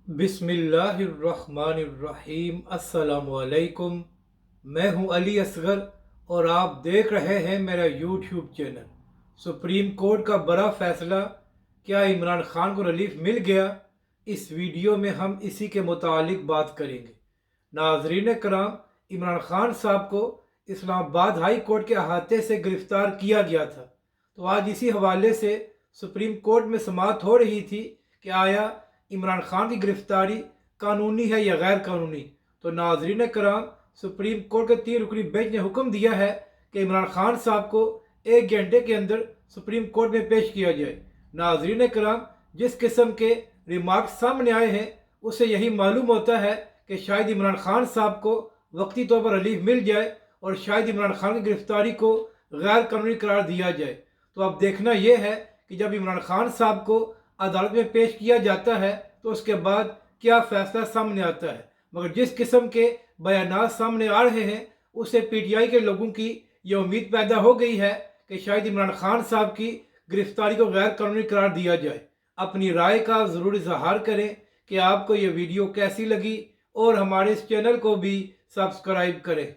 बिस्मिल्लाहिर्रहमानिर्रहीम। अस्सलाम वालेकुम। मैं हूं अली असगर और आप देख रहे हैं मेरा यूट्यूब चैनल। सुप्रीम कोर्ट का बड़ा फैसला, क्या इमरान खान को रिलीफ मिल गया? इस वीडियो में हम इसी के मुतालिक बात करेंगे। नाजरीन कराम, इमरान खान साहब को इस्लामाबाद हाई कोर्ट के अहाते से गिरफ्तार किया गया था। तो आज इसी हवाले से सुप्रीम कोर्ट में समाअत हो रही थी कि आया इमरान खान की गिरफ्तारी कानूनी है या गैर कानूनी। तो नाजरीन कराम, सुप्रीम कोर्ट के 3 रुकनी बेंच ने हुक्म दिया है कि इमरान खान साहब को 1 घंटे के अंदर सुप्रीम कोर्ट में पेश किया जाए। नाजरीन कराम, जिस किस्म के रिमार्क सामने आए हैं उससे यही मालूम होता है कि शायद इमरान खान साहब को वक्ती तौर पर रिलीफ मिल जाए और शायद इमरान खान की गिरफ्तारी को गैर कानूनी करार दिया जाए। तो अब देखना यह है कि जब इमरान खान साहब को अदालत में पेश किया जाता है तो उसके बाद क्या फैसला सामने आता है। मगर जिस किस्म के बयानात सामने आ रहे हैं उससे पीटीआई के लोगों की ये उम्मीद पैदा हो गई है कि शायद इमरान खान साहब की गिरफ्तारी को गैर कानूनी करार दिया जाए। अपनी राय का ज़रूर इजहार करें कि आपको ये वीडियो कैसी लगी और हमारे इस चैनल को भी सब्सक्राइब करें।